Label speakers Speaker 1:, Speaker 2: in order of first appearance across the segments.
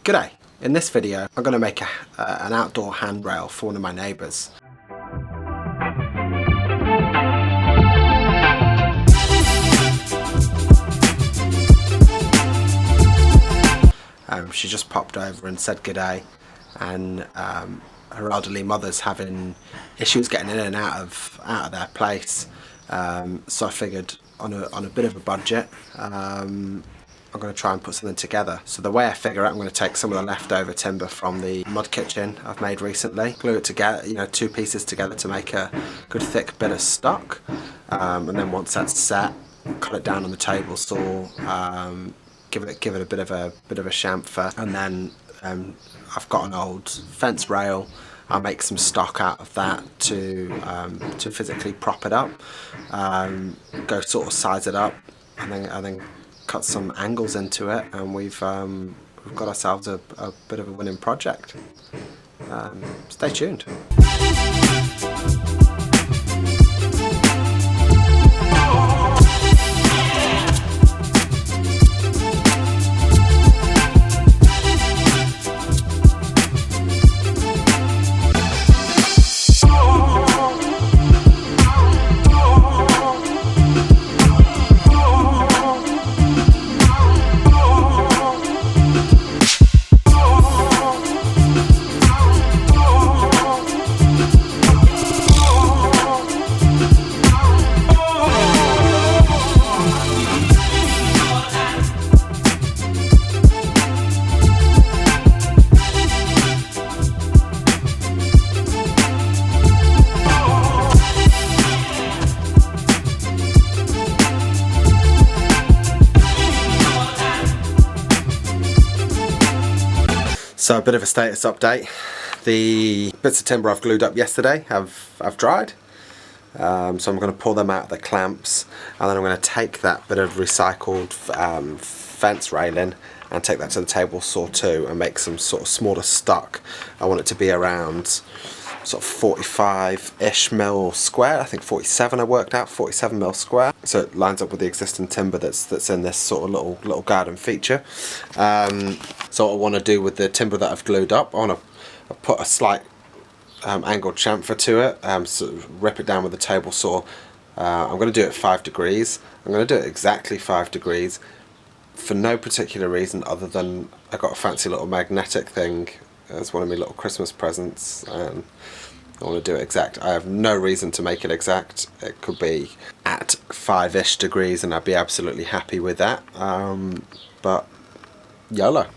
Speaker 1: G'day! In this video I'm going to make an outdoor handrail for one of my neighbours. She just popped over and said g'day, and her elderly mother's having issues getting in and out of their place, so I figured on a bit of a budget I'm going to try and put something together. So the way I figure it, I'm going to take some of the leftover timber from the mud kitchen I've made recently, glue it together, two pieces together to make a good thick bit of stock, and then once that's set, cut it down on the table saw, give it a bit of a chamfer, and then I've got an old fence rail. I'll make some stock out of that to physically prop it up, go sort of size it up, and then cut some angles into it, and we've got ourselves a bit of a winning project. Stay tuned. So a bit of a status update. The bits of timber I've glued up yesterday have dried. So I'm going to pull them out of the clamps, and then I'm going to take that bit of recycled fence railing and take that to the table saw too, and make some sort of smaller stock. I want it to be around sort of 45-ish mil square. I think 47 I worked out, 47 mil square. So it lines up with the existing timber that's in this sort of little garden feature. So what I want to do with the timber that I've glued up, I want to put a slight angled chamfer to it, so rip it down with the table saw. I'm going to do it 5 degrees. I'm going to do it exactly 5 degrees for no particular reason other than I got a fancy little magnetic thing as one of my little Christmas presents, and I want to do it exact. I have no reason to make it exact. It could be at 5-ish degrees and I'd be absolutely happy with that, but YOLO.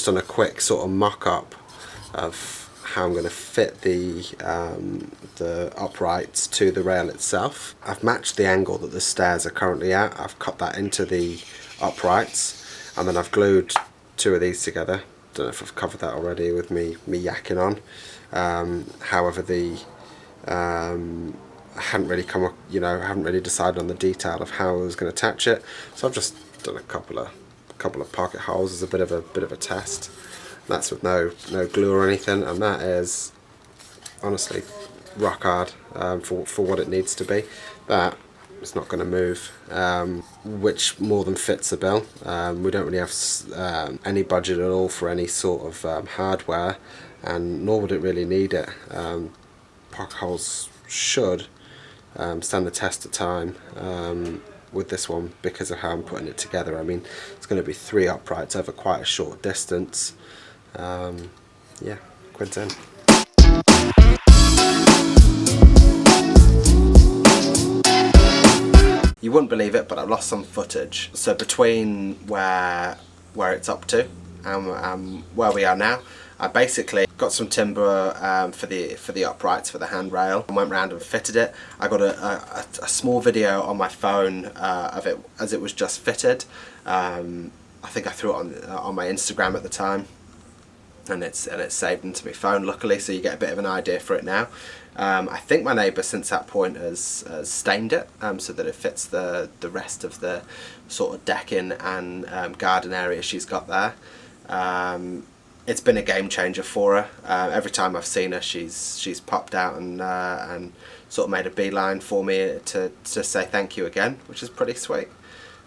Speaker 1: just done a quick sort of mock-up of how I'm going to fit the uprights to the rail itself. I've matched the angle that the stairs are currently at. I've cut that into the uprights, and then I've glued two of these together. Don't know if I've covered that already with me yakking on. However, I hadn't really come up, I haven't really decided on the detail of how I was going to attach it, so I've just done a couple of pocket holes as a bit of a test. That's with no glue or anything, and that is honestly rock hard for what it needs to be. That is not going to move, which more than fits the bill. We don't really have any budget at all for any sort of hardware, and nor would it really need it. Pocket holes should stand the test of time with this one because of how I'm putting it together. I mean, it's going to be 3 uprights over quite a short distance. Yeah, quids in. You wouldn't believe it, but I've lost some footage. So between where it's up to and where we are now, I basically got some timber for the uprights for the handrail and went round and fitted it. I got a small video on my phone of it as it was just fitted. I think I threw it on my Instagram at the time, and it's saved into my phone luckily, so you get a bit of an idea for it now. I think my neighbour since that point has stained it so that it fits the rest of the sort of decking and garden area she's got there. It's been a game changer for her. Every time I've seen her, she's popped out and sort of made a beeline for me to say thank you again, which is pretty sweet.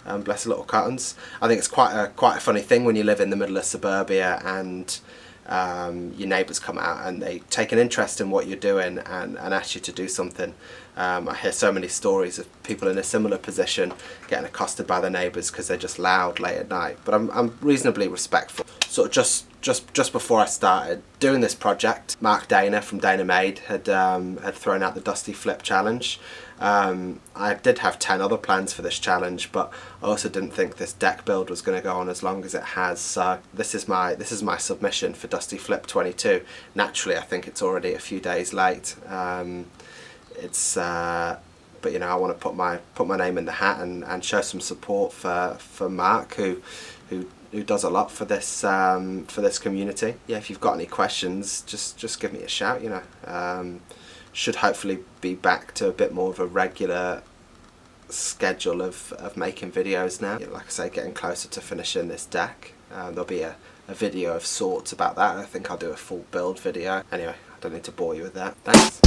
Speaker 1: Bless her little cottons. I think it's quite a funny thing when you live in the middle of suburbia and your neighbours come out and they take an interest in what you're doing and ask you to do something. I hear so many stories of people in a similar position getting accosted by their neighbours because they're just loud late at night. But I'm reasonably respectful. Sort of just before I started doing this project, Mark Dana from Dana Made had thrown out the Dusty Flip challenge. I did have 10 other plans for this challenge, but I also didn't think this deck build was going to go on as long as it has. So this is my submission for Dusty Flip 22. Naturally, I think it's already a few days late. But you know, I want to put my name in the hat and show some support for Mark, who does a lot for this community. Yeah, if you've got any questions, just give me a shout. You know, should hopefully be back to a bit more of a regular schedule of making videos now. Like I say, getting closer to finishing this deck. There'll be a video of sorts about that. I think I'll do a full build video. Anyway, I don't need to bore you with that. Thanks.